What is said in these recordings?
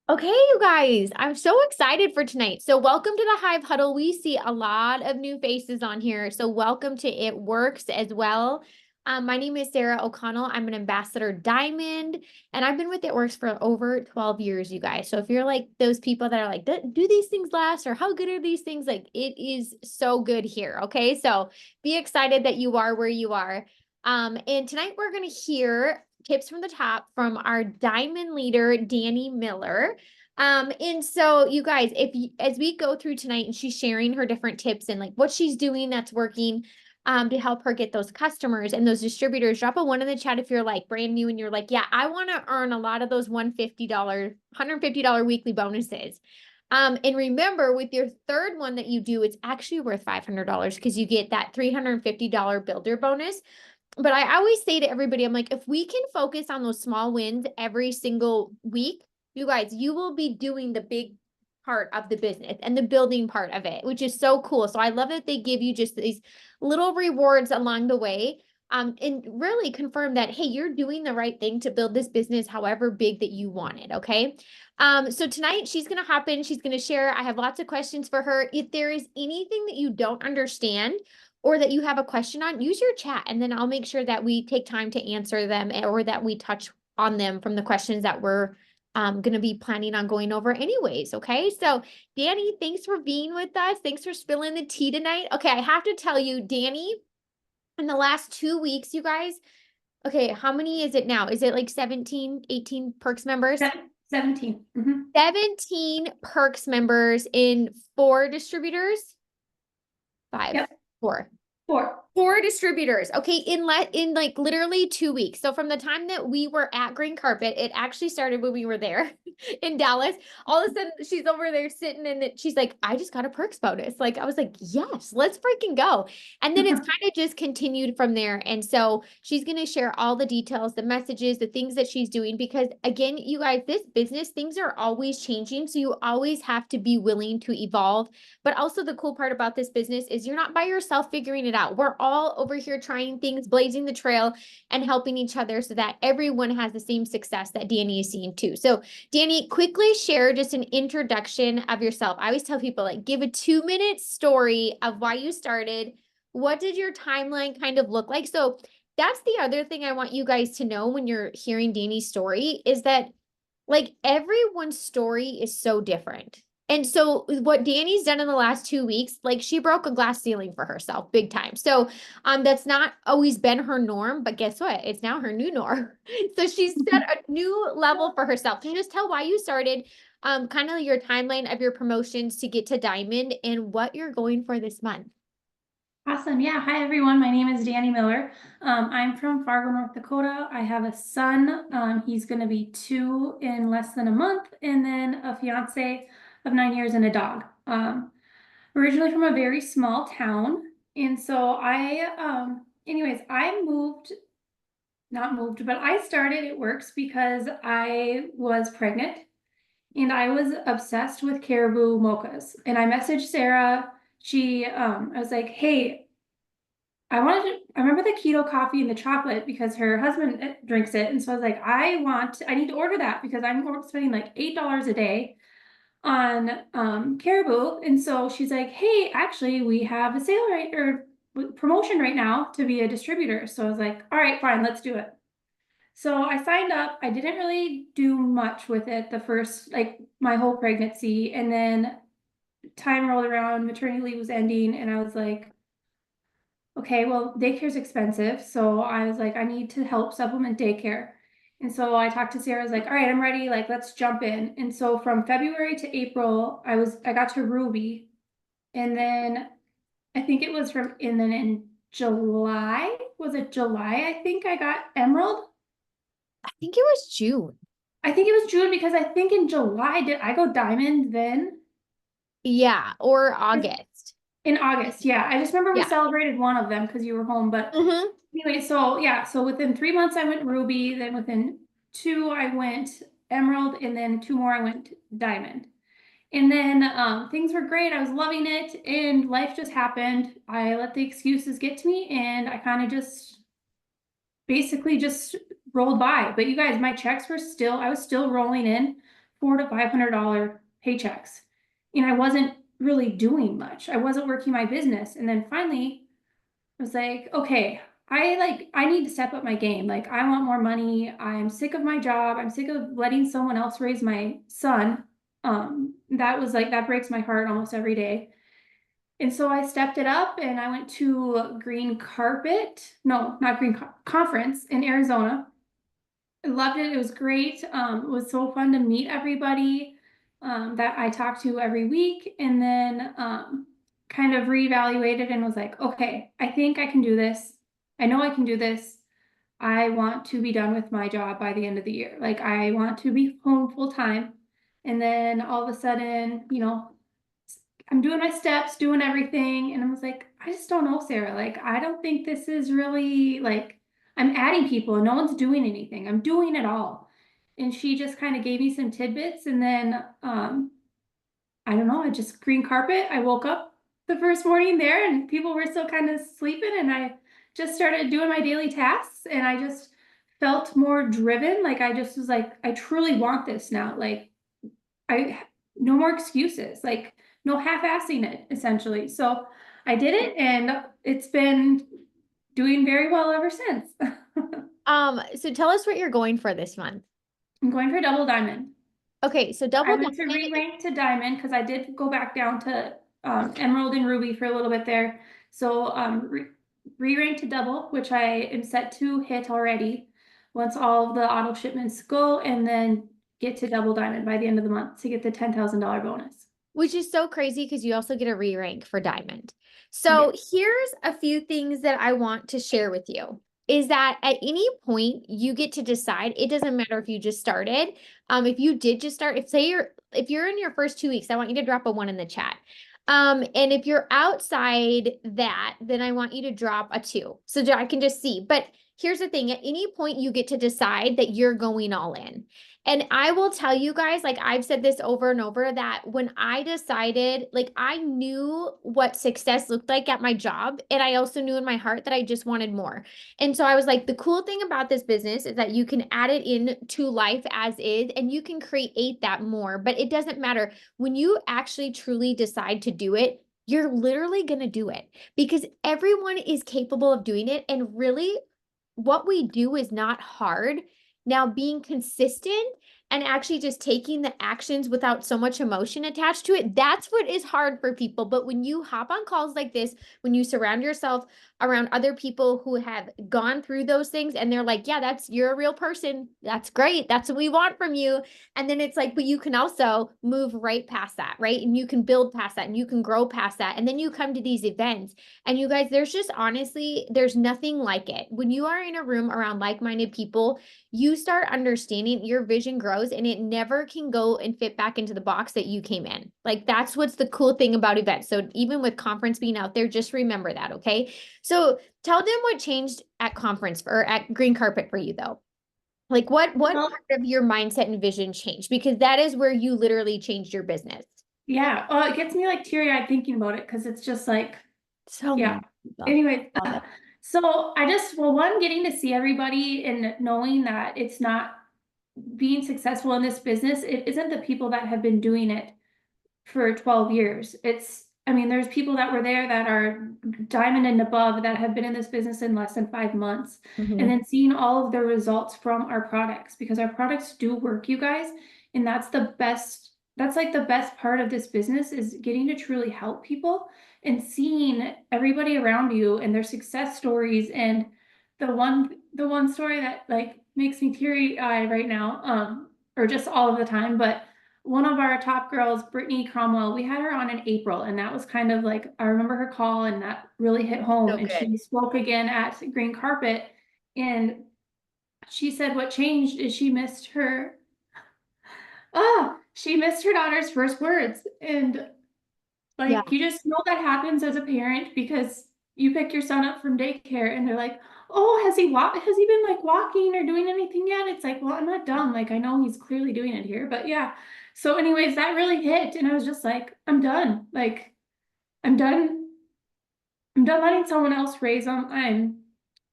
Okay, you guys, I'm so excited for tonight. So, welcome to the Hive Huddle. We see a lot of new faces on here. So, welcome to It Works as well. My name is Sarah O'Connell. I'm an ambassador diamond, and I've been with It Works for over 12 years, you guys. So, if you're like those people that are like, do these things last or how good are these things? Like, it is so good here. Okay, so be excited that you are where you are. And tonight we're going to hear tips from the top from our diamond leader, Dani Miller. And so you guys, as we go through tonight and she's sharing her different tips and like what she's doing that's working to help her get those customers and those distributors, drop a one in the chat if you're like brand new and you're like, yeah, I want to earn a lot of those $150 weekly bonuses. And remember, with your third one that you do, it's actually worth $500 because you get that $350 builder bonus. But I always say to everybody, I'm like, if we can focus on those small wins every single week, you guys, you will be doing the big part of the business and the building part of it, which is so cool. So I love that they give you just these little rewards along the way. And really confirm that, hey, you're doing the right thing to build this business however big that you want it. Okay. So tonight she's gonna hop in, she's gonna share. I have lots of questions for her. If there is anything that you don't understand, or that you have a question on, use your chat and then I'll make sure that we take time to answer them or that we touch on them from the questions that we're going to be planning on going over anyways. Okay. So Dani, thanks for being with us. Thanks for spilling the tea tonight. Okay. I have to tell you, Dani, in the last 2 weeks, you guys, okay, how many is it now? Is it like 17, 18 Perks members? 17. 17 Perks members in 4 distributors? Five, Yep. four. 4. 4 distributors. Okay, in like literally 2 weeks. So from the time that we were at Green Carpet, it actually started when we were there in Dallas. All of a sudden, she's over there sitting and she's like, I just got a perks bonus. Like I was like, yes, let's freaking go. And then it's kind of just continued from there. And so she's gonna share all the details, the messages, the things that she's doing. Because again, you guys, this business, things are always changing. So you always have to be willing to evolve. But also the cool part about this business is you're not by yourself figuring it out. We're all over here trying things, blazing the trail and helping each other so that everyone has the same success that Dani is seeing too. So Dani, quickly share just an introduction of yourself. I always tell people like give a 2-minute story of why you started. What did your timeline kind of look like? So that's the other thing I want you guys to know when you're hearing Dani's story is that like everyone's story is so different. And so what Dani's done in the last 2 weeks, like she broke a glass ceiling for herself big time. So that's not always been her norm, but guess what? It's now her new norm. So she's set a new level for herself. Can you just tell why you started, kind of your timeline of your promotions to get to Diamond and what you're going for this month? Awesome. Yeah. Hi, everyone. My name is Dani Miller. I'm from Fargo, North Dakota. I have a son. He's going to be 2 in less than a month, and then a fiance of 9 years and a dog. Originally from a very small town. And so anyways, I moved, not moved, but I started It Works because I was pregnant and I was obsessed with caribou mochas. And I messaged Sarah. I was like, hey, I remember the keto coffee and the chocolate because her husband drinks it. And so I was like, I need to order that because I'm spending like $8 a day on caribou. And so she's like, hey, actually, we have a sale or promotion right now to be a distributor. So I was like, all right, fine, let's do it. So I signed up. I didn't really do much with it the first, like my whole pregnancy. And then time rolled around, maternity leave was ending, and I was like, okay, well, daycare's expensive. So I was like, I need to help supplement daycare. And so I talked to Sarah, I was like, all right, I'm ready. Like, let's jump in. And so from February to April, I got to Ruby. And then I think it was and then in July, was it July? I think I got Emerald. I think it was June. I think it was June because I think in July, did I go Diamond then? Yeah, or August. In August, yeah. I just remember we Yeah. celebrated one of them because you were home. But Mm-hmm. anyway, so yeah, so within 3 months I went Ruby, then within 2 I went Emerald, and then 2 more I went Diamond. And then things were great. I was loving it, and life just happened. I let the excuses get to me, and I kind of just basically just rolled by. But you guys, my checks were still, I was still rolling in $400 to $500 paychecks. And I wasn't really doing much. I wasn't working my business. And then finally I was like, okay, I need to step up my game. Like I want more money. I'm sick of my job. I'm sick of letting someone else raise my son. That was like that breaks my heart almost every day. And so I stepped it up and I went to Green Carpet. No, not Conference in Arizona. I loved it. It was great. It was so fun to meet everybody that I talked to every week, and then kind of reevaluated and was like, okay, I think I can do this. I know I can do this. I want to be done with my job by the end of the year. Like I want to be home full time. And then all of a sudden, I'm doing my steps, doing everything. And I was like, I just don't know, Sarah. Like, I don't think this is really like I'm adding people and no one's doing anything. I'm doing it all. And she just kind of gave me some tidbits. And then I don't know, I just green carpet. I woke up the first morning there and people were still kind of sleeping. And I just started doing my daily tasks and I just felt more driven. Like I just was like, I truly want this now. Like I no more excuses, like no half-assing it essentially. So I did it and it's been doing very well ever since. So tell us what you're going for this month. I'm going for double diamond. Okay, so I double went to diamond. re-rank to diamond because I did go back down to emerald and ruby for a little bit there. So re-rank to double, which I am set to hit already once all of the auto shipments go, and then get to double diamond by the end of the month to get the $10,000 bonus. Which is so crazy because you also get a re-rank for diamond. So Yes. here's a few things that I want to share with you is that at any point you get to decide, it doesn't matter if you just started. If you did just start, if you're in your first 2 weeks, I want you to drop a 1 in the chat. And if you're outside that, then I want you to drop a 2. So I can just see. But here's the thing, at any point you get to decide that you're going all in. And I will tell you guys, like I've said this over and over, that when I decided, like I knew what success looked like at my job. And I also knew in my heart that I just wanted more. And so I was like, the cool thing about this business is that you can add it in to life as is, and you can create that more, but it doesn't matter. When you actually truly decide to do it, you're literally going to do it because everyone is capable of doing it. And really, what we do is not hard. Now, being consistent and actually just taking the actions without so much emotion attached to it, that's what is hard for people. But when you hop on calls like this, when you surround yourself around other people who have gone through those things and they're like, yeah, you're a real person. That's great. That's what we want from you. And then it's like, but you can also move right past that, right? And you can build past that and you can grow past that. And then you come to these events and you guys, there's just honestly, there's nothing like it. When you are in a room around like-minded people, you start understanding your vision grows and it never can go and fit back into the box that you came in. Like that's what's the cool thing about events. So even with conference being out there, just remember that, okay? So tell them what changed at conference or at green carpet for you though. Like what Well, part of your mindset and vision changed? Because that is where you literally changed your business. yeah. Oh, it gets me like teary-eyed thinking about it because it's just like, So yeah. many people. Anyway, Love it. so I just, well, one, getting to see everybody and knowing that it's not being successful in this business, it isn't the people that have been doing it for 12 years. I mean, there's people that were there that are diamond and above that have been in this business in less than 5 months. And Mhm. then seeing all of the results from our products, because our products do work, you guys. And that's like the best part of this business is getting to truly help people and seeing everybody around you and their success stories. And the one story that like makes me teary-eyed right now, or just all of the time, but one of our top girls, Brittany Cromwell, we had her on in April, and that was kind of like I remember her call, and that really hit home. So And good. she spoke again at Green Carpet, and she said what changed is she missed her daughter's first words, and Yeah. like you just know that happens as a parent because you pick your son up from daycare, and they're like, "Oh, has he been like walking or doing anything yet?" It's like, well, I'm not dumb. Like I know he's clearly doing it here, but yeah. So, anyways, that really hit, and I was just like, I'm done. Like, I'm done. I'm done letting someone else raise them. I'm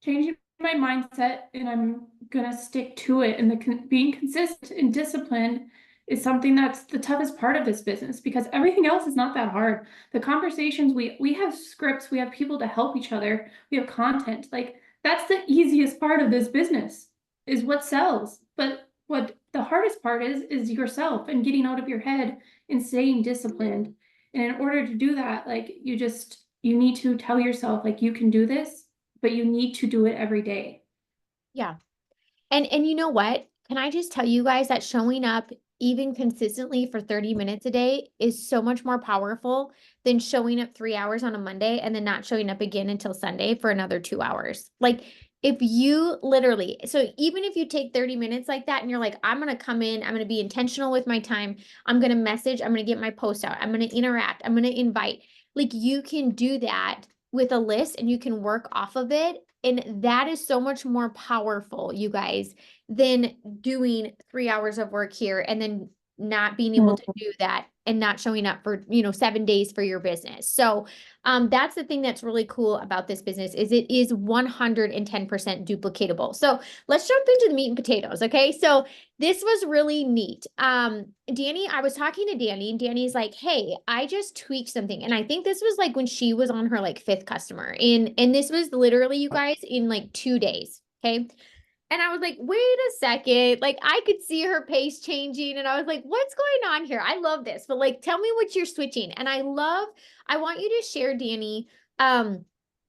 changing my mindset, and I'm gonna stick to it. And being consistent and disciplined is something that's the toughest part of this business, because everything else is not that hard. The conversations, we have scripts, we have people to help each other, we have content. Like, that's the easiest part of this business, is what sells. But what the hardest part is yourself, and getting out of your head and staying disciplined. And in order to do that, like, you need to tell yourself, like, you can do this, but you need to do it every day. Yeah. And you know what? Can I just tell you guys that showing up even consistently for 30 minutes a day is so much more powerful than showing up 3 hours on a Monday and then not showing up again until Sunday for another 2 hours. Like, if you literally, so even if you take 30 minutes like that and you're like, I'm going to come in, I'm going to be intentional with my time, I'm going to message, I'm going to get my post out, I'm going to interact, I'm going to invite, like, you can do that with a list and you can work off of it. And that is so much more powerful, you guys, than doing 3 hours of work here and then not being able to do that and not showing up for, 7 days for your business. So that's the thing that's really cool about this business is it is 110% duplicatable. So let's jump into the meat and potatoes. Okay. So this was really neat. Dani, I was talking to Dani and Dani's like, hey, I just tweaked something. And I think this was like when she was on her like fifth customer. And this was literally, you guys, in like 2 days. Okay. And I was like, wait a second. Like, I could see her pace changing. And I was like, what's going on here? I love this. But like, tell me what you're switching. And I want you to share, Dani,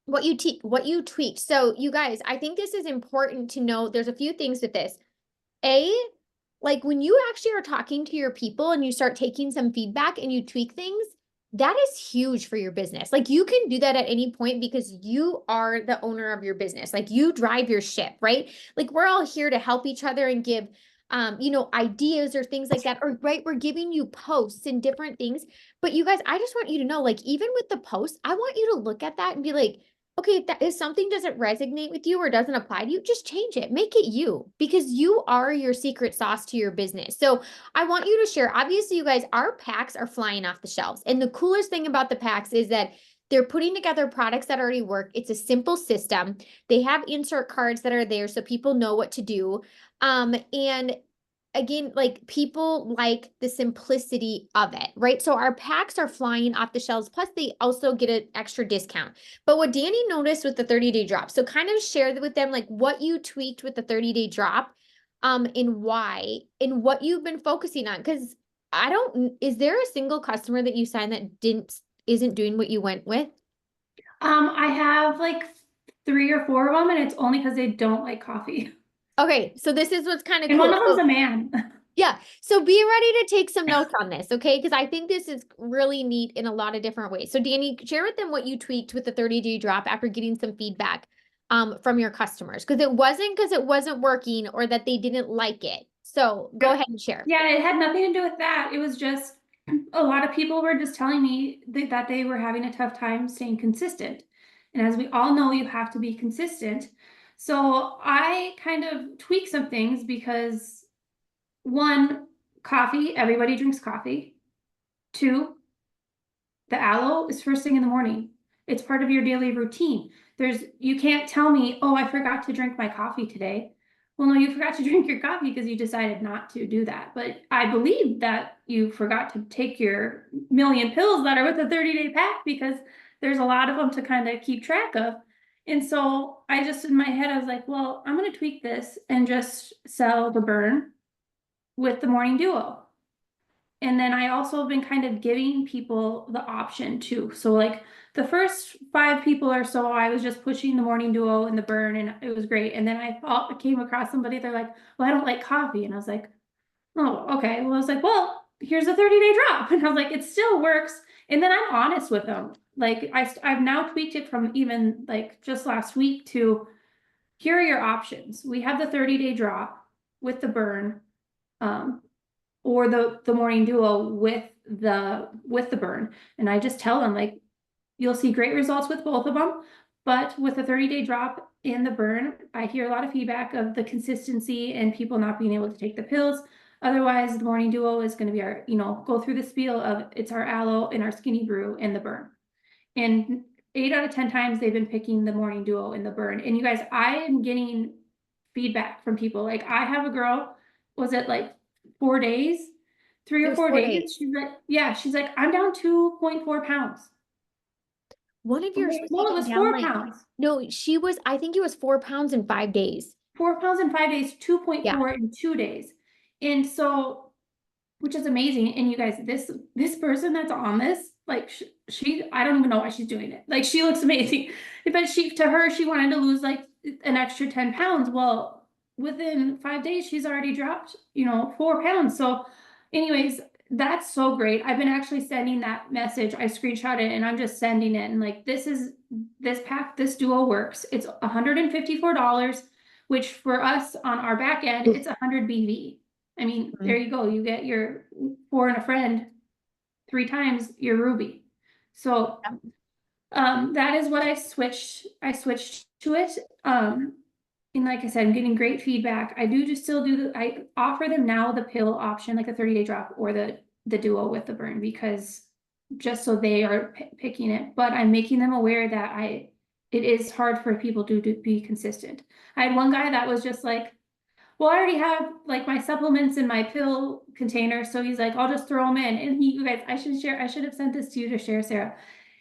what you tweaked. So you guys, I think this is important to know. There's a few things with this. A, like when you actually are talking to your people and you start taking some feedback and you tweak things, that is huge for your business. Like you can do that at any point because you are the owner of your business. Like you drive your ship, right? Like we're all here to help each other and give ideas or things like that. Or right, we're giving you posts and different things. But you guys, I just want you to know, like, even with the posts, I want you to look at that and be like, okay, if something doesn't resonate with you or doesn't apply to you, just change it. Make it you because you are your secret sauce to your business. So I want you to share. Obviously, you guys, our packs are flying off the shelves. And the coolest thing about the packs is that they're putting together products that already work. It's a simple system. They have insert cards that are there so people know what to do. And again, like people like the simplicity of it, right? So our packs are flying off the shelves. Plus, they also get an extra discount. But what Dani noticed with the 30-day drop, so kind of share with them like what you tweaked with the 30-day drop, and why, and what you've been focusing on. Because is there a single customer that you signed that isn't doing what you went with? I have like 3 or 4 of them, and it's only because they don't like coffee. Okay, so this is what's kind of And one cool. of them's a man. Yeah. So be ready to take some notes on this, okay? Because I think this is really neat in a lot of different ways. So Dani, share with them what you tweaked with the 30-day drop after getting some feedback from your customers. Because it wasn't working or that they didn't like it. So go ahead and share. Yeah, it had nothing to do with that. It was just a lot of people were just telling me that they were having a tough time staying consistent. And as we all know, you have to be consistent. So I kind of tweaked some things because one, coffee, everybody drinks coffee. Two, the aloe is first thing in the morning. It's part of your daily routine. You can't tell me, oh, I forgot to drink my coffee today. Well, no, you forgot to drink your coffee because you decided not to do that. But I believe that you forgot to take your million pills that are with the 30-day pack, because there's a lot of them to kind of keep track of. And so I just, in my head, I was like, well, I'm going to tweak this and just sell the burn with the morning duo. And then I also have been kind of giving people the option too. So like the first 5 people or so, I was just pushing the morning duo and the burn, and it was great. And then I came across somebody, they're like, well, I don't like coffee. And I was like, oh, okay. Well, I was like, well, here's a 30-day drop. And I was like, it still works. And then I'm honest with them. Like I've now tweaked it from even like just last week to, here are your options. We have the 30-day drop with the burn. Or the morning duo with the burn. And I just tell them, like, you'll see great results with both of them, but with the 30-day drop in the burn, I hear a lot of feedback of the consistency and people not being able to take the pills. Otherwise, the morning duo is going to be our, go through the spiel of it's our aloe and our skinny brew and the burn. And 8 out of 10 times they've been picking the morning duo and the burn. And you guys, I am getting feedback from people. Like I have a girl, was it like 4 days? 3 It or was 4 4 days. days. She's like, yeah, she's like, I'm down 2.4 pounds. One of I'm yours like, was no, it even was down 4 like, pounds. no, she was, I think it was 4 pounds in 5 days. 4 pounds in 5 days, Yeah. 2.4 in 2 days. And so, which is amazing. And you guys, this person that's on this, like she I don't even know why she's doing it. Like she looks amazing. But to her, she wanted to lose like an extra 10 pounds. Well, within 5 days, she's already dropped, 4 pounds. So anyways, that's so great. I've been actually sending that message. I screenshot it and I'm just sending it. And like, this duo works. It's $154, which for us on our back end, it's 100 BV. I mean, there you go. You get your 4 and a friend 3 times your Ruby. So that is what I switched to it. And like I said, I'm getting great feedback. I do just still do I offer them now the pill option, like the 30-day drop or the duo with the burn, because just so they are picking it. But I'm making them aware that it is hard for people to be consistent. I had one guy that was just like, well, I already have like my supplements in my pill container. So he's like, I'll just throw them in. And you guys, I should have sent this to you to share, Sarah.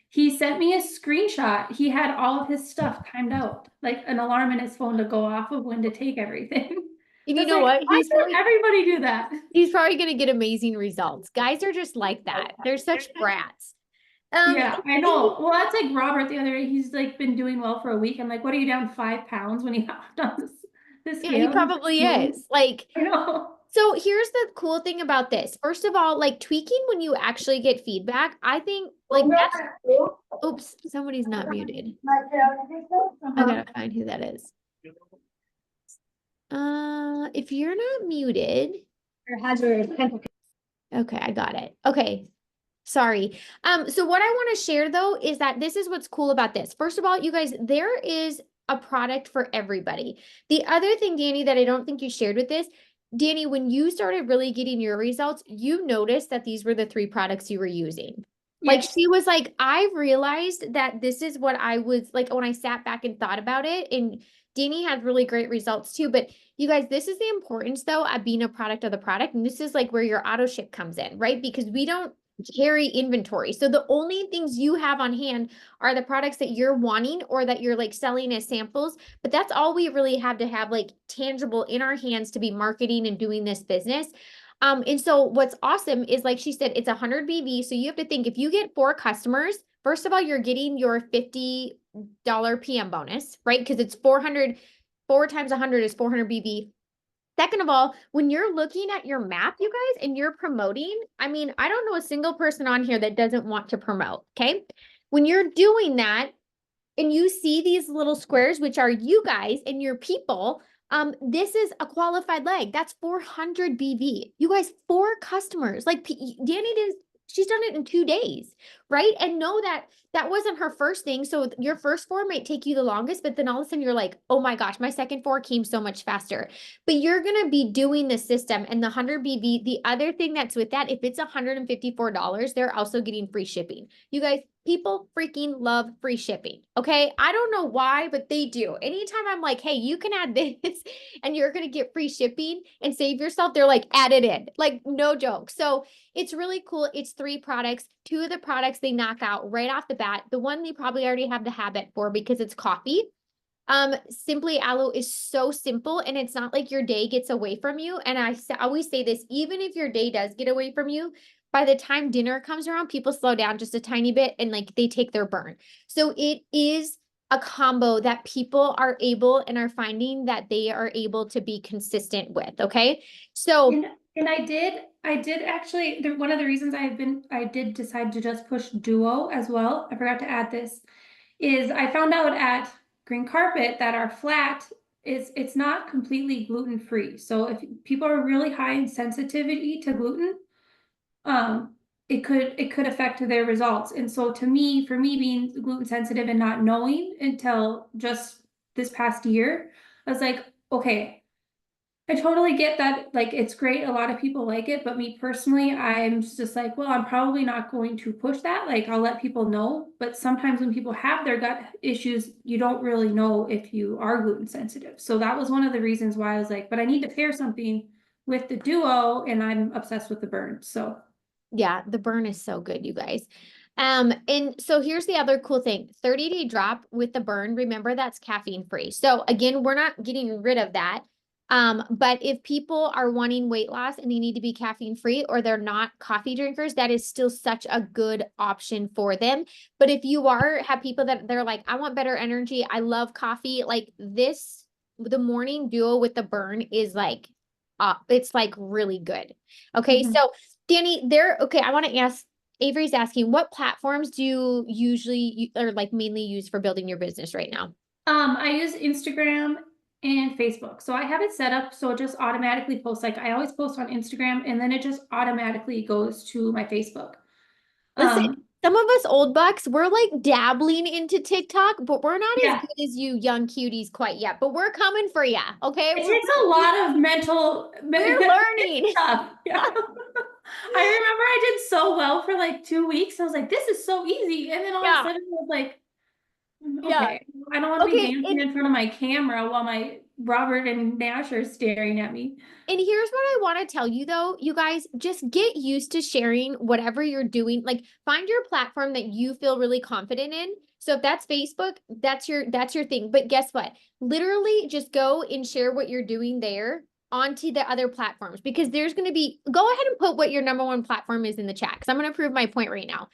He sent me a screenshot. He had all of his stuff timed out, like an alarm in his phone to go off of when to take everything. And I you was know like, what? why can't everybody do that? He's probably going to get amazing results. Guys are just like that. They're such brats. Yeah, I And know. Well, that's like Robert the other day. He's like been doing well for a week. I'm like, what are you down 5 pounds when you hopped on this yeah, he scale? He's like, probably no. is. Like, I know. so here's the cool thing about this. First of all, like tweaking when you actually get feedback, I think like that's, oops, somebody's not muted. I Uh-huh. gotta find who that is. If you're not muted, okay, I got it. Okay. Sorry. So what I want to share though is that this is what's cool about this. First of all, you guys, there is a product for everybody. The other thing, Dani, that I don't think you shared with this, Dani, when you started really getting your results, you noticed that these were the 3 products you were using. Like Yes. she was like, I realized that this is what I was like when I sat back and thought about it. And Dani had really great results too. But you guys, this is the importance though of being a product of the product. And this is like where your auto ship comes in, right? Because we don't carry inventory. So the only things you have on hand are the products that you're wanting or that you're like selling as samples. But that's all we really have to have like tangible in our hands to be marketing and doing this business. And so what's awesome is like she said, it's 100 BV. So you have to think if you get 4 customers, first of all, you're getting your $50 PM bonus, right? Because it's 400, 4 times 100 is 400 BV. Second of all, when you're looking at your map, you guys, and you're promoting, I mean, I don't know a single person on here that doesn't want to promote. Okay. When you're doing that and you see these little squares, which are you guys and your people, this is a qualified leg. That's 400 BV. You guys, 4 customers. Like Dani did, she's done it in 2 days, right? And know that that wasn't her first thing. So your first 4 might take you the longest, but then all of a sudden you're like, oh my gosh, my second 4 came so much faster. But you're going to be doing the system and the 100 BV. The other thing that's with that, if it's $154, they're also getting free shipping. You guys, people freaking love free shipping. Okay. I don't know why, but they do. Anytime I'm like, hey, you can add this and you're going to get free shipping and save yourself, they're like, add it in. Like, no joke. So it's really cool. It's 3 products. 2 of the products they knock out right off the bat. The one they probably already have the habit for because it's coffee. Simply Aloe is so simple and it's not like your day gets away from you. And I always say this, even if your day does get away from you, by the time dinner comes around, people slow down just a tiny bit and like they take their burn. So it is a combo that people are able and are finding that they are able to be consistent with. Okay. So And I did actually, one of the reasons I did decide to just push Duo as well, I forgot to add this, is I found out at Green Carpet that our flat it's not completely gluten free. So if people are really high in sensitivity to gluten, it could affect their results. And so to me, for me being gluten sensitive and not knowing until just this past year, I was like, okay, I totally get that. Like, it's great. A lot of people like it, but me personally, I'm just like, well, I'm probably not going to push that. Like, I'll let people know. But sometimes when people have their gut issues, you don't really know if you are gluten sensitive. So that was one of the reasons why I was like, but I need to pair something with the duo, and I'm obsessed with the burn. So Yeah, the burn is so good, you guys. And so here's the other cool thing. 30-day drop with the burn. Remember, that's caffeine free. So again, we're not getting rid of that. But if people are wanting weight loss and they need to be caffeine free or they're not coffee drinkers, that is still such a good option for them. But if you have people that they're like, I want better energy, I love coffee, like this, the morning duo with the burn is like, it's like really good. Okay, mhm. so Dani, okay, I want to ask, Avery's asking, what platforms do you usually or like mainly use for building your business right now? I use Instagram and Facebook. So I have it set up so it just automatically posts. Like I always post on Instagram and then it just automatically goes to my Facebook. Listen, Um, some of us old bucks, we're like dabbling into TikTok, but we're not as yeah, good as you young cuties quite yet. But we're coming for you, okay? it takes a lot of We're learning. stuff. Yeah. I remember I did so well for like 2 weeks. I was like, this is so easy. And then all of a Yeah, sudden I was like, yeah. okay, I don't want to be Okay, dancing in front of my camera while my Robert and Nash are staring at me. and here's what I want to tell you though, you guys, just get used to sharing whatever you're doing. Like find your platform that you feel really confident in. So if that's Facebook, that's your thing. But guess what? Literally just go and share what you're doing there onto the other platforms because there's going to be go ahead and put what your number one platform is in the chat because I'm going to prove my point right now.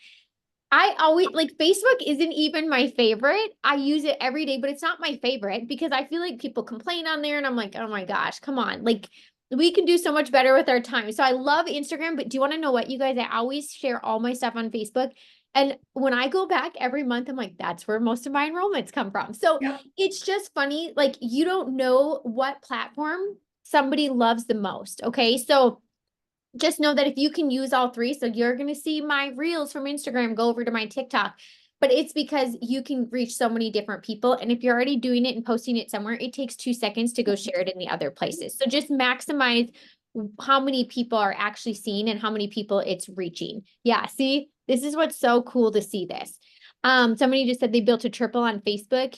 I always like Facebook isn't even my favorite. I use it every day, but it's not my favorite because I feel like people complain on there and I'm like, oh my gosh, come on. Like we can do so much better with our time. So I love Instagram, but do you want to know what, you guys? I always share all my stuff on Facebook. And when I go back every month, I'm like, that's where most of my enrollments come from. So Yep. it's just funny. Like you don't know what platform somebody loves the most. Okay. So just know that if you can use all three, so you're going to see my reels from Instagram go over to my TikTok, but it's because you can reach so many different people. And if you're already doing it and posting it somewhere, it takes 2 seconds to go share it in the other places. So just maximize how many people are actually seeing and how many people it's reaching. Yeah, see, this is what's so cool to see this. Somebody just said they built a triple on Facebook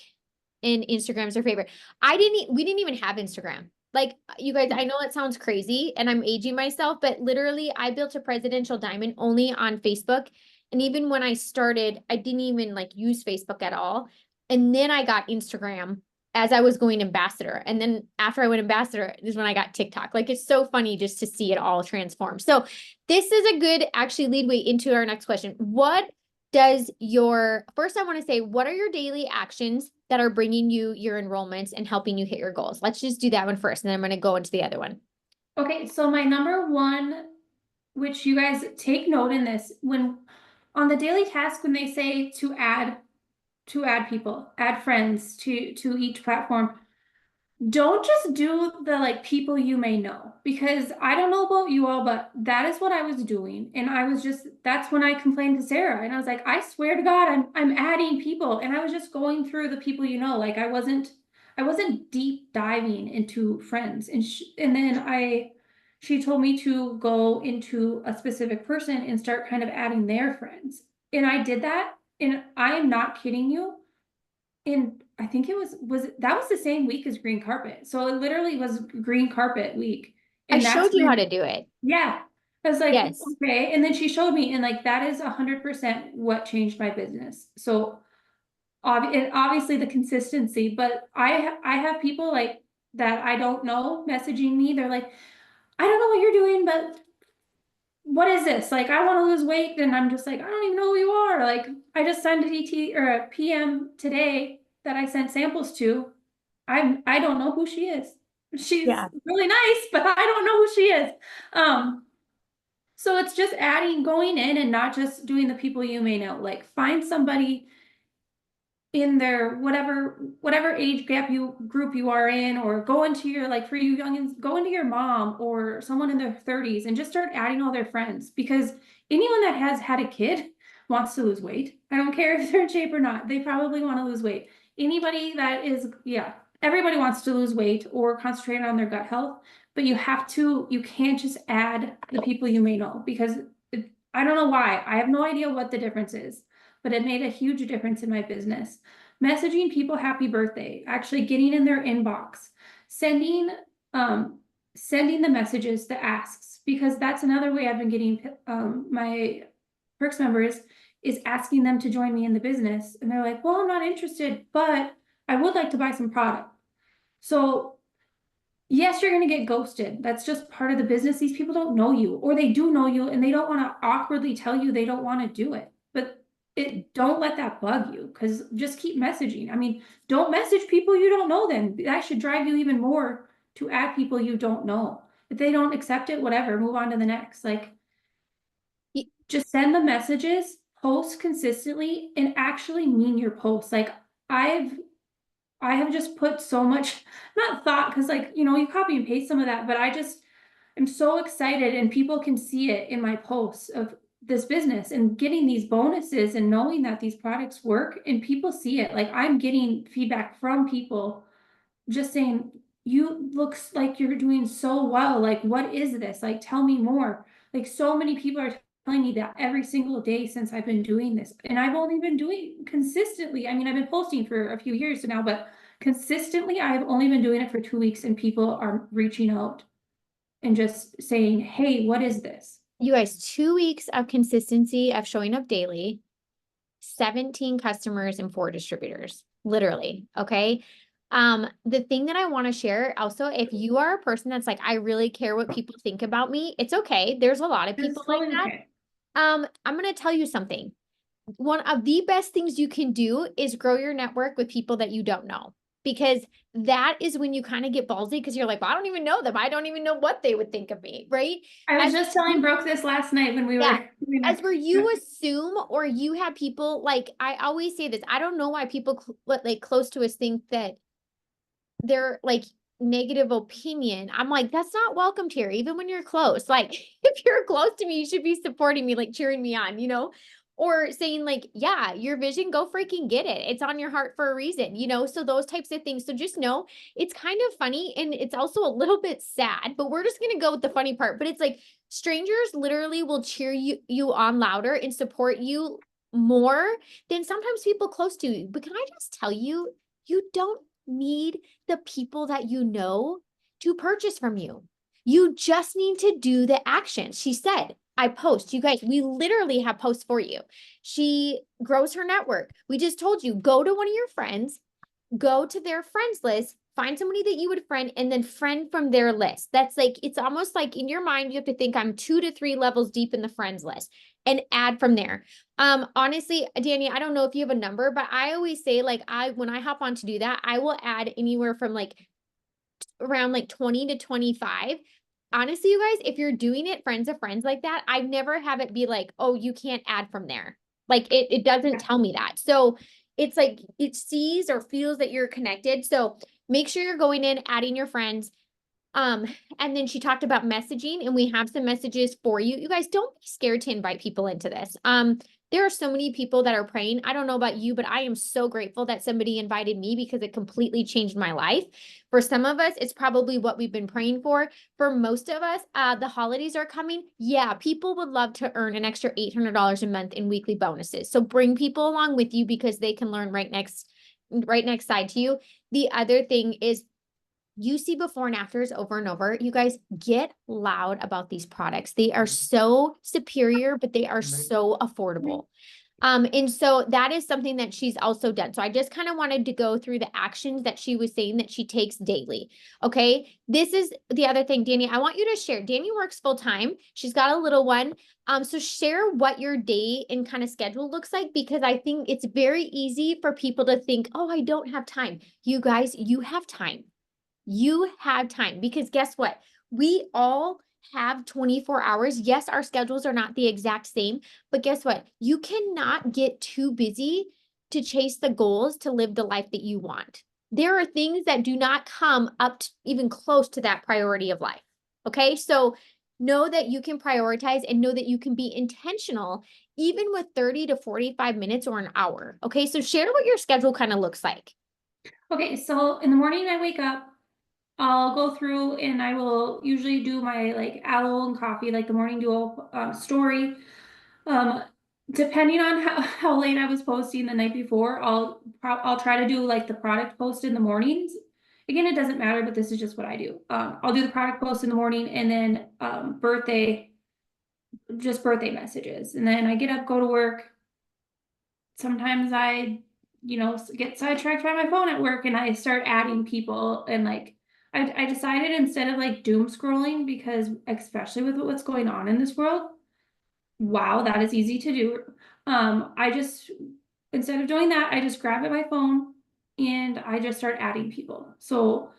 and Instagram's their favorite. We didn't even have Instagram. Like you guys, I know it sounds crazy and I'm aging myself, but literally I built a presidential diamond only on Facebook. And even when I started, I didn't even like use Facebook at all. And then I got Instagram as I was going ambassador. And then after I went ambassador is when I got TikTok. Like it's so funny just to see it all transform. So this is a good actually lead way into our next question. First I want to say, what are your daily actions that are bringing you your enrollments and helping you hit your goals? Let's just do that one first, and then I'm going to go into the other one. Okay, so my number one, which you guys take note in this, when on the daily task, when they say to add people, add friends to each platform, don't just do the like people you may know, because I don't know about you all, but that is what I was doing. And I was just, that's when I complained to Sarah and I was like, I swear to God, I'm adding people. And I was just going through the people, like I wasn't deep diving into friends. And then she told me to go into a specific person and start kind of adding their friends. And I did that. And I am not kidding you. And I think that was the same week as green carpet. So it literally was green carpet week. I And that's showed you how when, to do it. yeah, I was like, Yes. okay. And then she showed me, and like, that is 100% what changed my business. So and obviously the consistency, but I have people like that I don't know messaging me. They're like, I don't know what you're doing, but what is this? Like, I want to lose weight. And I'm just like, I don't even know who you are. Like, I just sent a DT or a PM today that I sent samples to. I don't know who she is. She's Yeah. really nice, but I don't know who she is. Um, so it's just going in and not just doing the people you may know. Like, find somebody in their whatever age group you are in, or go into your, like, for you youngins, go into your mom or someone in their 30s and just start adding all their friends, because anyone that has had a kid wants to lose weight. I don't care if they're in shape or not, they probably want to lose weight. Anybody that is, yeah, everybody wants to lose weight or concentrate on their gut health, but you can't just add the people you may know, because I don't know why, I have no idea what the difference is, but it made a huge difference in my business. Messaging people happy birthday, actually getting in their inbox, sending sending the messages, the asks, because that's another way I've been getting my Perks members is asking them to join me in the business. And they're like, well, I'm not interested, but I would like to buy some product. So yes, you're going to get ghosted. That's just part of the business. These people don't know you, or they do know you and they don't want to awkwardly tell you they don't want to do it. But don't let that bug you, because just keep messaging. I mean, don't message people you don't know then. That should drive you even more to add people you don't know. If they don't accept it, whatever, move on to the next. Like, just send the messages, post consistently, and actually mean your posts. Like, I've I have just put so much, not thought, because like, you copy and paste some of that, but I just am so excited and people can see it in my posts of this business and getting these bonuses and knowing that these products work and people see it. Like, I'm getting feedback from people just saying, you looks like you're doing so well. Like, what is this? Like, tell me more. Like, so many people are telling me that every single day since I've been doing this. And I've only been doing consistently. I mean, I've been posting for a few years now, but consistently, I've only been doing it for 2 weeks and people are reaching out and just saying, hey, what is this? You guys, 2 weeks of consistency of showing up daily, 17 customers and 4 distributors, literally. Okay. The thing that I want to share also, if you are a person that's like, I really care what people think about me, it's okay. There's a lot of It's people like totally that. okay. I'm going to tell you something. One of the best things you can do is grow your network with people that you don't know, because that is when you kind of get ballsy, because you're like, well, I don't even know them. I don't even know what they would think of me, right? I was As just telling Brooke this last night when we yeah, were doing as that. where you assume, or you have people like, I always say this, I don't know why people like close to us think that they're like negative opinion. I'm like, that's not welcomed here, even when you're close. Like, if you're close to me, you should be supporting me, like cheering me on, or saying like, yeah, your vision, go freaking get it. It's on your heart for a reason, so those types of things. So just know it's kind of funny and it's also a little bit sad, but we're just going to go with the funny part. But it's like strangers literally will cheer you on louder and support you more than sometimes people close to you. But can I just tell you, you don't need the people that you know to purchase from you. You just need to do the action. She said, I post. You guys, we literally have posts for you. She grows her network. We just told you, go to one of your friends, go to their friends list, find somebody that you would friend, and then friend from their list. That's like, it's almost like in your mind, you have to think I'm 2 to 3 levels deep in the friends list and add from there. Honestly, Dani, I don't know if you have a number, but I always say like, when I hop on to do that, I will add anywhere from like around like 20 to 25. Honestly, you guys, if you're doing it friends of friends like that, I never have it be like, oh, you can't add from there. Like it doesn't tell me that. So it's like it sees or feels that you're connected. So make sure you're going in, adding your friends. Um, and then she talked about messaging, and we have some messages for you. You guys, don't be scared to invite people into this. There are so many people that are praying. I don't know about you, but I am so grateful that somebody invited me, because it completely changed my life. For some of us, it's probably what we've been praying for. For most of us, the holidays are coming. Yeah, people would love to earn an extra $800 a month in weekly bonuses. So bring people along with you, because they can learn right next side to you. The other thing is, you see before and afters over and over. You guys, get loud about these products. They are so superior, but they are so affordable. And so that is something that she's also done. So I just kind of wanted to go through the actions that she was saying that she takes daily. Okay. This is the other thing, Dani, I want you to share. Dani works full time. She's got a little one. So share what your day and kind of schedule looks like, because I think it's very easy for people to think, oh, I don't have time. You guys, you have time. You have time, because guess what? We all have 24 hours. Yes, our schedules are not the exact same, but guess what? You cannot get too busy to chase the goals to live the life that you want. There are things that do not come up to even close to that priority of life. Okay. So know that you can prioritize, and know that you can be intentional even with 30 to 45 minutes or an hour. Okay. So share what your schedule kind of looks like. Okay, so in the morning I wake up, I'll go through and I will usually do my like aloe and coffee, like the morning duo story. Um, Depending on how late I was posting the night before, I'll try to do like the product post in the mornings again, it doesn't matter, but this is just what I do. I'll do the product post in the morning and then just birthday messages. And then I get up, go to work. Sometimes I, get sidetracked by my phone at work and I start adding people and like I decided instead of like doom scrolling, because especially with what's going on in this world, wow, that is easy to do. I just instead of doing that, I just grab at my phone and I just start adding people. So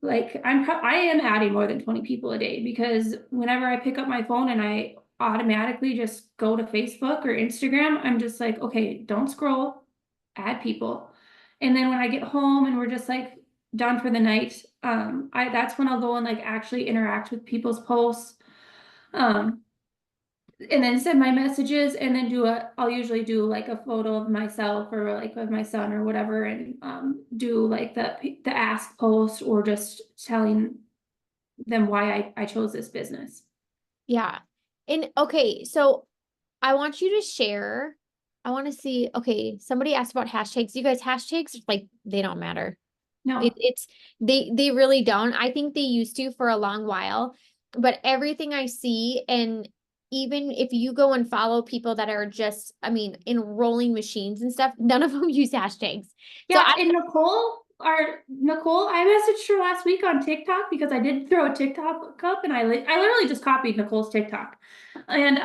like I am adding more than 20 people a day, because whenever I pick up my phone and I automatically just go to Facebook or Instagram, I'm just like, okay, don't scroll, add people. And then when I get home and we're just like done for the night, that's when I'll go and like actually interact with people's posts. Um, and then send my messages and then I'll usually do like a photo of myself or like of my son or whatever, and do like the ask post or just telling them why I chose this business. Yeah. And okay, so I want you to share. I want to see. Okay, somebody asked about hashtags. You guys, hashtags, like, they don't matter. No. It's they really don't. I think they used to for a long while, but everything I see, and even if you go and follow people that are just, I mean, enrolling machines and stuff, none of them use hashtags. So Yeah, I and Nicole, I messaged her last week on TikTok because I did throw a TikTok up, and I literally just copied Nicole's TikTok, and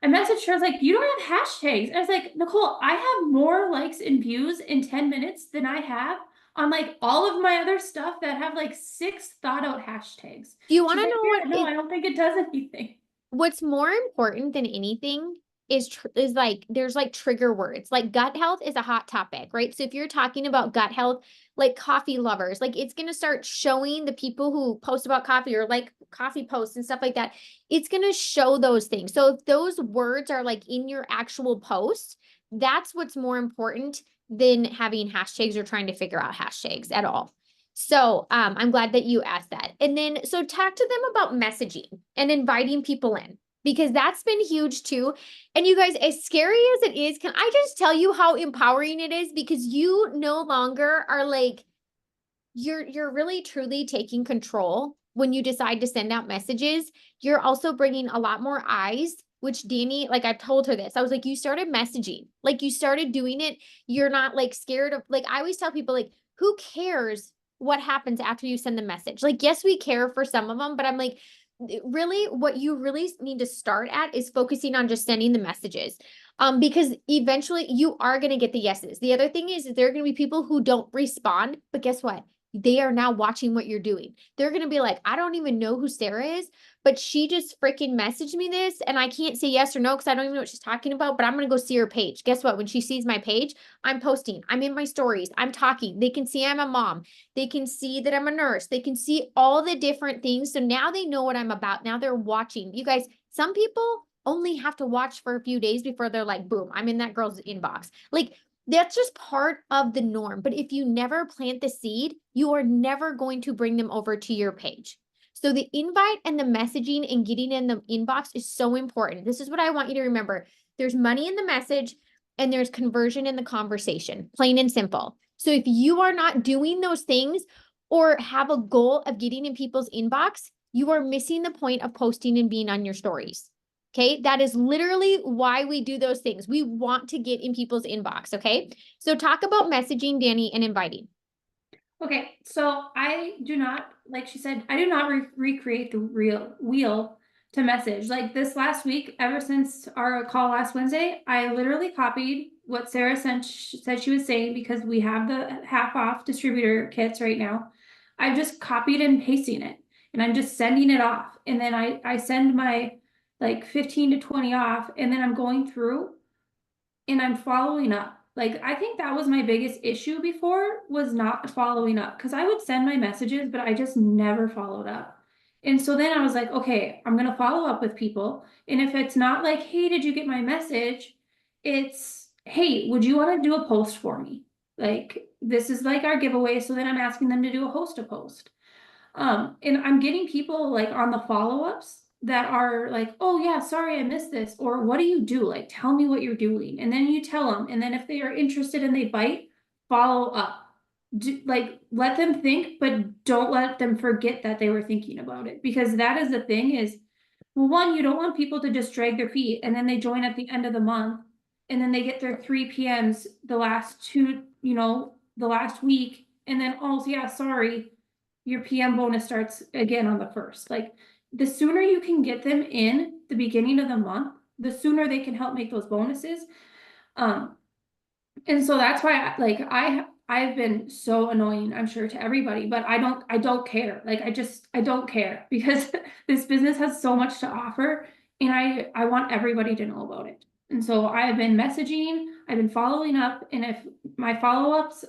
I messaged her. I was like, "You don't have hashtags." I was like, "Nicole, I have more likes and views in 10 minutes than I have on like all of my other stuff that have like 6 thought out hashtags." do you want She's to like, know "Yeah, no, I don't think it does anything." what's more important than anything is like there's like trigger words. Like gut health is a hot topic, right? So if you're talking about gut health, like coffee lovers, like it's going to start showing the people who post about coffee or like coffee posts and stuff like that. It's going to show those things. So if those words are like in your actual post, that's what's more important than having hashtags or trying to figure out hashtags at all. So I'm glad that you asked that. And then, so talk to them about messaging and inviting people in, because that's been huge too. And you guys, as scary as it is, can I just tell you how empowering it is? Because you no longer are like, you're really truly taking control when you decide to send out messages. You're also bringing a lot more eyes, which Dani, like I've told her this. I was like, you started messaging, like you started doing it. You're not like scared of, like, I always tell people, like, who cares what happens after you send the message? Like, yes, we care for some of them, but I'm like, really, what you really need to start at is focusing on just sending the messages. Because eventually you are going to get the yeses. The other thing is there are going to be people who don't respond, but guess what? They are now watching what you're doing. They're going to be like, I don't even know who Sarah is, but she just freaking messaged me this and I can't say yes or no because I don't even know what she's talking about, but I'm going to go see her page. Guess what? When she sees my page, I'm posting, I'm in my stories, I'm talking. They can see I'm a mom. They can see that I'm a nurse. They can see all the different things. So now they know what I'm about. Now they're watching. You guys, some people only have to watch for a few days before they're like, boom, I'm in that girl's inbox. Like, that's just part of the norm. But if you never plant the seed, you are never going to bring them over to your page. So the invite and the messaging and getting in the inbox is so important. This is what I want you to remember. There's money in the message and there's conversion in the conversation, plain and simple. So if you are not doing those things or have a goal of getting in people's inbox, you are missing the point of posting and being on your stories. Okay, that is literally why we do those things. We want to get in people's inbox. Okay, so talk about messaging, Dani, and inviting. Okay, so I do not, like she said, I do not recreate the real wheel to message. Like this last week, ever since our call last Wednesday, I literally copied what Sarah said she was saying, because we have the half off distributor kits right now. I've just copied and pasting it, and I'm just sending it off. And then I send my like 15 to 20 off, and then I'm going through and I'm following up. Like, I think that was my biggest issue before, was not following up, because I would send my messages, but I just never followed up. And so then I was like, okay, I'm going to follow up with people. And if it's not like, hey, did you get my message? It's, hey, would you want to do a post for me? Like, this is like our giveaway. So then I'm asking them to do a host a post. And I'm getting people like on the follow-ups that are like, oh yeah, sorry, I missed this. Or what do you do? Like, tell me what you're doing. And then you tell them. And then if they are interested and they bite, follow up. let them think, but don't let them forget that they were thinking about it, because that is the thing is, well, one, you don't want people to just drag their feet and then they join at the end of the month and then they get their 3 PMs the last two, the last week, and then, oh, yeah, sorry, your PM bonus starts again on the first. Like, the sooner you can get them in the beginning of the month, the sooner they can help make those bonuses. And so that's why I've been so annoying, I'm sure, to everybody, but I don't care. Like, I don't care, because this business has so much to offer, and I want everybody to know about it. And so I've been messaging, I've been following up, and if my follow-ups,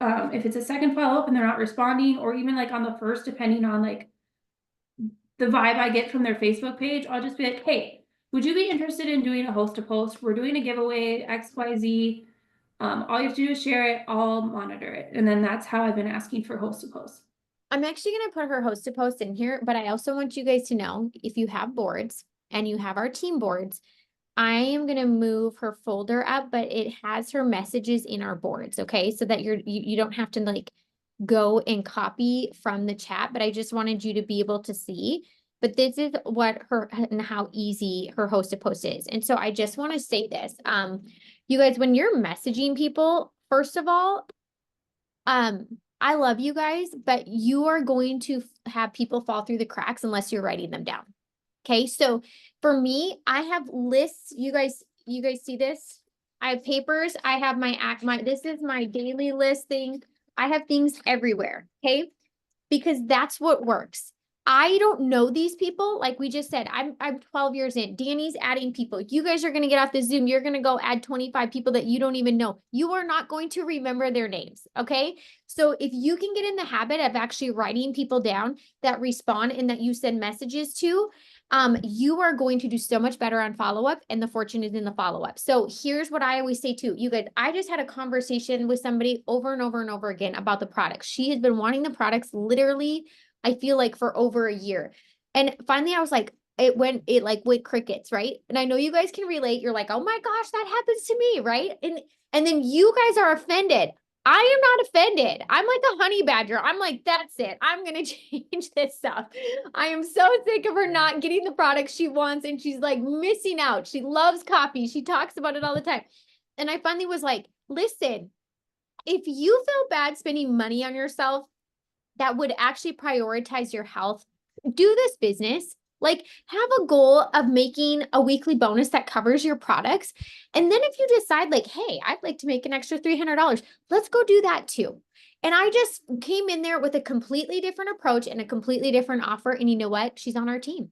if it's a second follow-up and they're not responding, or even like on the first, depending on like the vibe I get from their Facebook page, I'll just be like, hey, would you be interested in doing a host to post? We're doing a giveaway, XYZ. All you have to do is share it, I'll monitor it. And then that's how I've been asking for host to post. I'm actually going to put her host to post in here, but I also want you guys to know, if you have boards and you have our team boards, I am going to move her folder up, but it has her messages in our boards. Okay. So that you don't have to like go and copy from the chat, but I just wanted you to be able to see. But this is what her and how easy her host to post is. And so I just want to say this. You guys, when you're messaging people, first of all, I love you guys, but you are going to have people fall through the cracks unless you're writing them down. Okay. So for me, I have lists. You guys see this? I have papers. I have this is my daily list thing. I have things everywhere. Okay. Because that's what works. I don't know these people. Like we just said, I'm 12 years in. Dani's adding people. You guys are going to get off the Zoom. You're going to go add 25 people that you don't even know. You are not going to remember their names. Okay. So if you can get in the habit of actually writing people down that respond and that you send messages to, you are going to do so much better on follow-up, and the fortune is in the follow-up. So here's what I always say too. You guys, I just had a conversation with somebody over and over and over again about the products. She has been wanting the products literally, I feel like, for over a year. And finally I was like, it went crickets, right? And I know you guys can relate. You're like, oh my gosh, that happens to me, right? And then you guys are offended. I am not offended. I'm like a honey badger. I'm like, that's it. I'm going to change this stuff. I am so sick of her not getting the products she wants, and she's like missing out. She loves coffee. She talks about it all the time. And I finally was like, listen, if you feel bad spending money on yourself that would actually prioritize your health, do this business. Like, have a goal of making a weekly bonus that covers your products. And then if you decide like, hey, I'd like to make an extra $300, let's go do that too. And I just came in there with a completely different approach and a completely different offer. And you know what? She's on our team.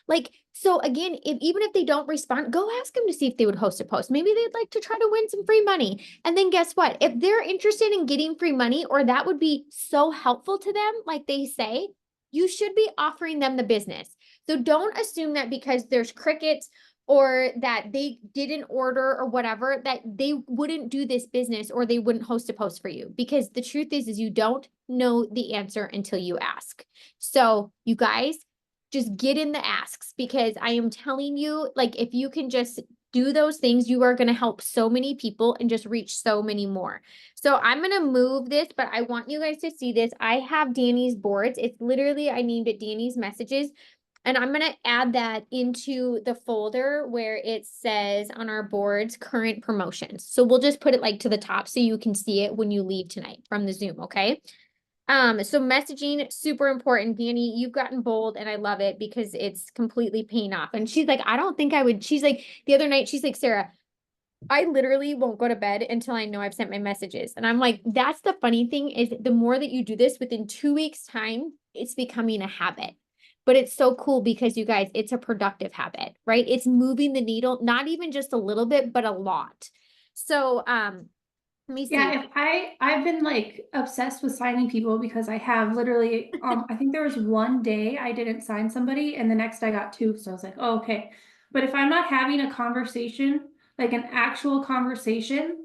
Like, so again, even if they don't respond, go ask them to see if they would host a post. Maybe they'd like to try to win some free money. And then guess what? If they're interested in getting free money, or that would be so helpful to them, like they say, you should be offering them the business. So don't assume that because there's crickets or that they didn't order or whatever, that they wouldn't do this business or they wouldn't host a post for you. Because the truth is you don't know the answer until you ask. So you guys, just get in the asks, because I am telling you, like, if you can just do those things, you are going to help so many people and just reach so many more. So I'm going to move this, but I want you guys to see this. I have Dani's boards. It's literally, I named it Dani's messages. And I'm going to add that into the folder where it says on our boards, current promotions. So we'll just put it like to the top so you can see it when you leave tonight from the Zoom. Okay. So messaging, super important. Dani, you've gotten bold and I love it because it's completely paying off. And she's like, I don't think I would. She's like, the other night, she's like, Sarah, I literally won't go to bed until I know I've sent my messages. And I'm like, that's the funny thing, is the more that you do this, within 2 weeks time, it's becoming a habit. But it's so cool because you guys, it's a productive habit, right? It's moving the needle, not even just a little bit, but a lot. So, let me see. Yeah, I've been like obsessed with signing people, because I have literally, I think there was one day I didn't sign somebody and the next I got two. So I was like, oh, okay. But if I'm not having a conversation, like an actual conversation,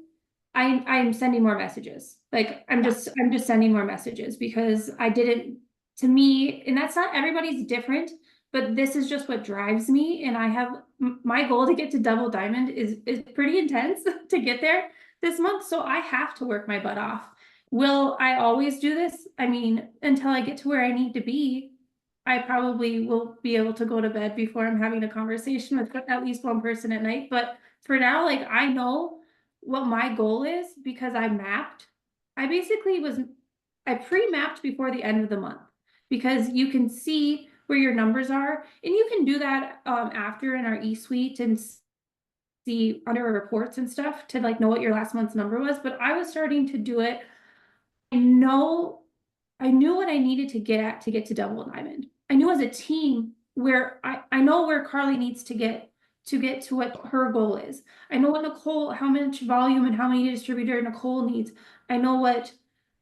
I'm sending more messages. Like I'm just sending more messages, because I didn't, to me, and that's not, everybody's different, but this is just what drives me. And I have my goal to get to double diamond is pretty intense to get there this month. So I have to work my butt off. Will I always do this? I mean, until I get to where I need to be, I probably will be able to go to bed before I'm having a conversation with at least one person at night. But for now, like I know what my goal is because I mapped. I basically was, I pre-mapped before the end of the month because you can see where your numbers are. And you can do that after in our e-suite and see under reports and stuff to like know what your last month's number was. But I was starting to do it. I know I knew what I needed to get at to get to Double Diamond. I knew as a team where I know where Carly needs to get to what her goal is. I know what Nicole, how much volume and how many distributor Nicole needs. I know what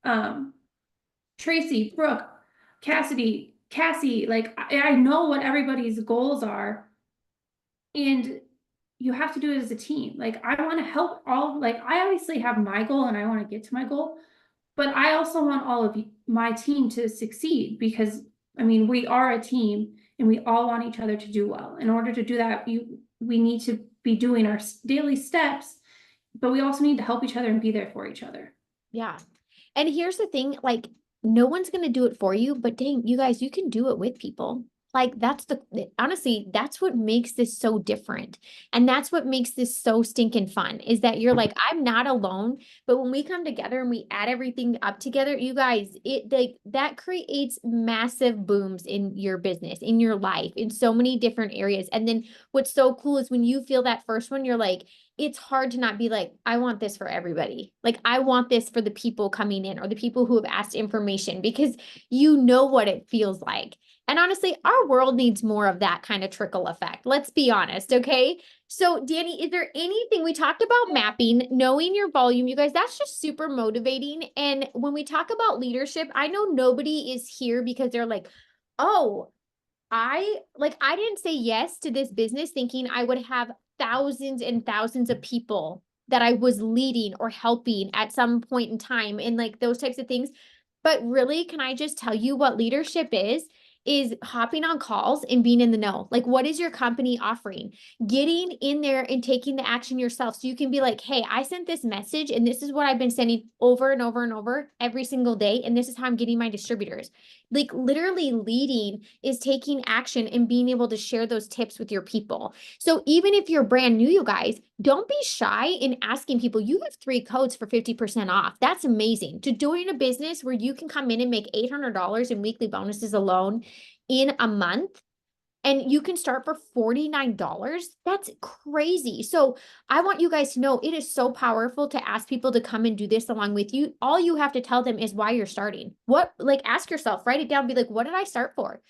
um Tracy, Brooke, Cassidy, Cassie, like I know what everybody's goals are. And you have to do it as a team. Like I want to help all, like I obviously have my goal and I want to get to my goal, but I also want all of my team to succeed because I mean, we are a team and we all want each other to do well. In order to do that, we need to be doing our daily steps, but we also need to help each other and be there for each other. Yeah. And here's the thing, like no one's going to do it for you, but dang, you guys, you can do it with people. Like that's honestly, that's what makes this so different. And that's what makes this so stinking fun is that you're like, I'm not alone. But when we come together and we add everything up together, you guys, it like that creates massive booms in your business, in your life, in so many different areas. And then what's so cool is when you feel that first one, you're like, it's hard to not be like, I want this for everybody. Like, I want this for the people coming in or the people who have asked information because you know what it feels like. And honestly, our world needs more of that kind of trickle effect. Let's be honest. Okay. So, Dani, is there anything we talked about mapping, knowing your volume? You guys, that's just super motivating. And when we talk about leadership, I know nobody is here because they're like, oh, I didn't say yes to this business thinking I would have thousands and thousands of people that I was leading or helping at some point in time and like those types of things. But really, can I just tell you what leadership is hopping on calls and being in the know. Like, what is your company offering? Getting in there and taking the action yourself. So you can be like, hey, I sent this message and this is what I've been sending over and over and over every single day. And this is how I'm getting my distributors. Like literally leading is taking action and being able to share those tips with your people. So even if you're brand new, you guys, don't be shy in asking people. You have 3 codes for 50% off. That's amazing. To join a business where you can come in and make $800 in weekly bonuses alone in a month and you can start for $49. That's crazy. So I want you guys to know it is so powerful to ask people to come and do this along with you. All you have to tell them is why you're starting. What, like, ask yourself, write it down, be like, what did I start for?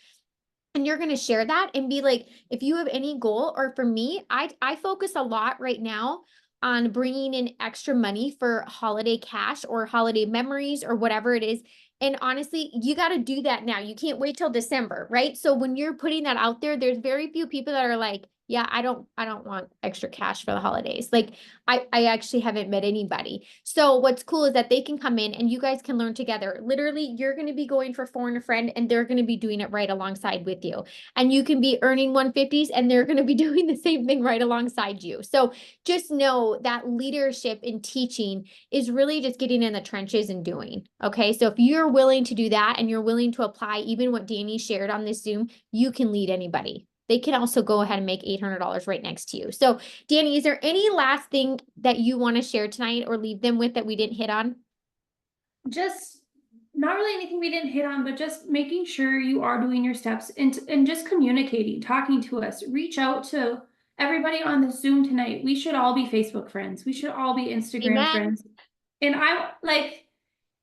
And you're going to share that and be like, if you have any goal, or for me, I focus a lot right now on bringing in extra money for holiday cash or holiday memories or whatever it is. And honestly, you got to do that now. You can't wait till December, right? So when you're putting that out there, there's very few people that are like, yeah, I don't want extra cash for the holidays. Like I actually haven't met anybody. So what's cool is that they can come in and you guys can learn together. Literally, you're going to be going for foreign friend and they're going to be doing it right alongside with you. And you can be earning 150s and they're going to be doing the same thing right alongside you. So just know that leadership in teaching is really just getting in the trenches and doing. Okay. So if you're willing to do that and you're willing to apply even what Dani shared on this Zoom, you can lead anybody. They can also go ahead and make $800 right next to you. So, Dani, is there any last thing that you want to share tonight or leave them with that we didn't hit on? Just not really anything we didn't hit on, but just making sure you are doing your steps and just communicating, talking to us, reach out to everybody on the Zoom tonight. We should all be Facebook friends. We should all be Instagram Amen. friends. And I like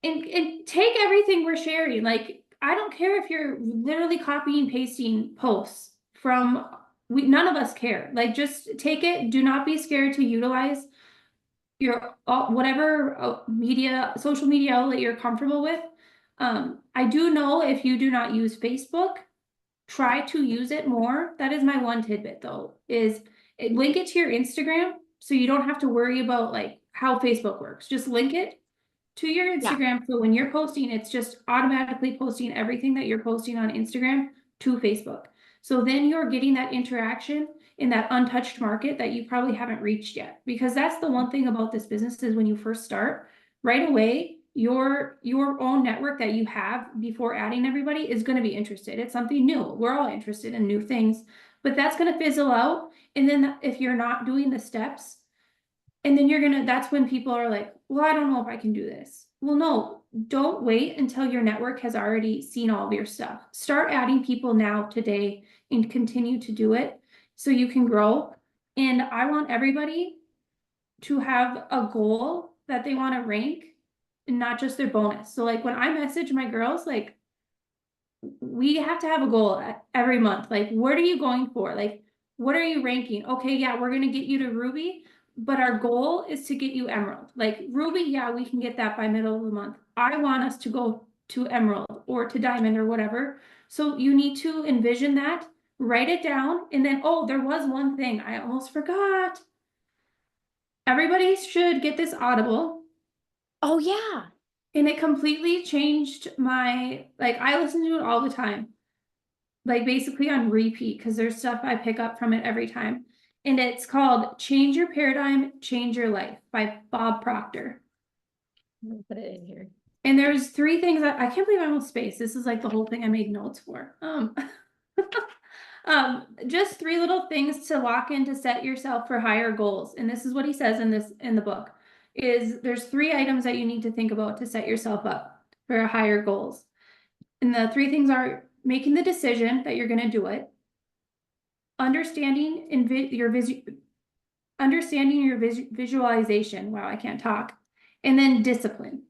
and take everything we're sharing. Like I don't care if you're literally copying pasting posts from none of us care. Like just take it. Do not be scared to utilize your whatever media, social media outlet you're comfortable with. I do know if you do not use Facebook, try to use it more. That is my one tidbit though, is link it to your Instagram so you don't have to worry about like how Facebook works. Just link it to your Yeah. Instagram. So when you're posting, it's just automatically posting everything that you're posting on Instagram to Facebook. So then you're getting that interaction in that untouched market that you probably haven't reached yet. Because that's the one thing about this business is when you first start, right away, your own network that you have before adding everybody is going to be interested. It's something new. We're all interested in new things, but that's going to fizzle out. And then if you're not doing the steps, and then that's when people are like, well, I don't know if I can do this. Well, no, don't wait until your network has already seen all of your stuff. Start adding people now today and continue to do it so you can grow. And I want everybody to have a goal that they want to rank and not just their bonus. So like when I message my girls, like we have to have a goal every month. Like, what are you going for? Like, what are you ranking? Okay, yeah, we're gonna get you to Ruby, but our goal is to get you Emerald. Like Ruby, yeah, we can get that by middle of the month. I want us to go to Emerald or to Diamond or whatever. So you need to envision that, write it down, and then, oh, there was one thing I almost forgot. Everybody should get this Audible. Oh, yeah. And it completely changed like I listen to it all the time. Like basically on repeat, because there's stuff I pick up from it every time. And it's called Change Your Paradigm, Change Your Life by Bob Proctor. I'm gonna put it in here. And there's three things that I can't believe I almost spaced. This is like the whole thing I made notes for. Just three little things to lock in to set yourself for higher goals. And this is what he says in the book is there's three items that you need to think about to set yourself up for higher goals. And the three things are making the decision that you're going to do it, understanding your visualization. Wow, I can't talk. And then discipline.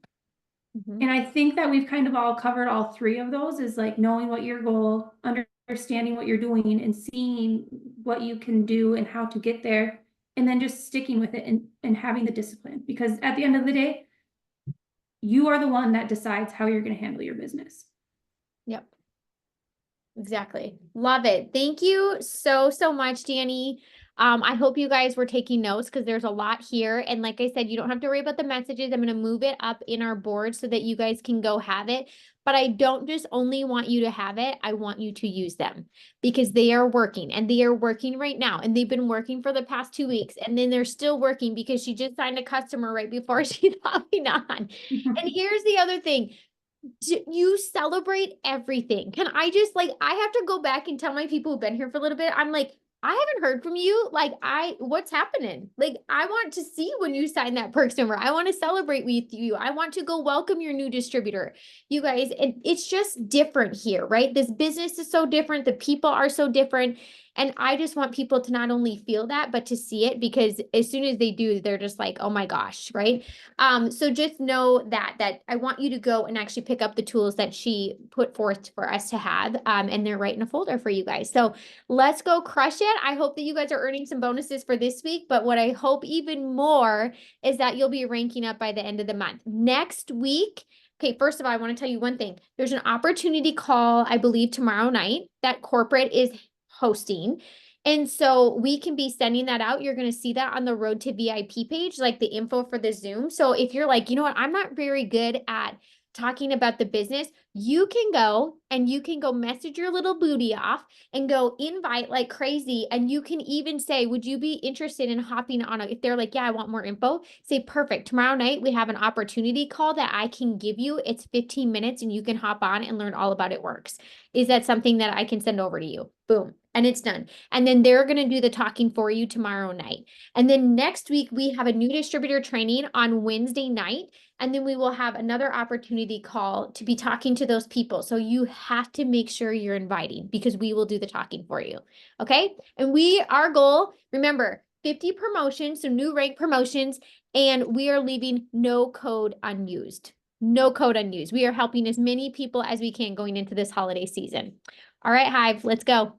Mhm. And I think that we've kind of all covered all three of those is like knowing what your goal, understanding what you're doing and seeing what you can do and how to get there. And then just sticking with it and having the discipline, because at the end of the day, you are the one that decides how you're going to handle your business. Yep. Exactly. Love it. Thank you so, so much, Dani. I hope you guys were taking notes because there's a lot here. And like I said, you don't have to worry about the messages. I'm going to move it up in our board so that you guys can go have it. But I don't just only want you to have it. I want you to use them because they are working and they are working right now. And they've been working for the past 2 weeks. And then they're still working because she just signed a customer right before she's hopping on. And here's the other thing. You celebrate everything. Can I just like, I have to go back and tell my people who've been here for a little bit. I'm like, I haven't heard from you. Like, what's happening? Like, I want to see when you sign that perks number. I want to celebrate with you. I want to go welcome your new distributor. You guys, it's just different here, right? This business is so different. The people are so different. And I just want people to not only feel that, but to see it because as soon as they do, they're just like, oh my gosh, right? So just know that I want you to go and actually pick up the tools that she put forth for us to have. And they're right in a folder for you guys. So let's go crush it. I hope that you guys are earning some bonuses for this week. But what I hope even more is that you'll be ranking up by the end of the month. Next week, okay, first of all, I want to tell you one thing. There's an opportunity call, I believe, tomorrow night that corporate is hosting. And so we can be sending that out. You're going to see that on the Road to VIP page, like the info for the Zoom. So if you're like, you know what, I'm not very good at talking about the business, you can go and you can go message your little booty off and go invite like crazy. And you can even say, would you be interested in hopping on? If they're like, yeah, I want more info, say, perfect. Tomorrow night, we have an opportunity call that I can give you. It's 15 minutes and you can hop on and learn all about it works. Is that something that I can send over to you? Boom. And it's done. And then they're going to do the talking for you tomorrow night. And then next week, we have a new distributor training on Wednesday night. And then we will have another opportunity call to be talking to those people. So you have to make sure you're inviting because we will do the talking for you. Okay. And our goal, remember, 50 promotions, so new rank promotions, and we are leaving no code unused. No code unused. We are helping as many people as we can going into this holiday season. All right, Hive, let's go.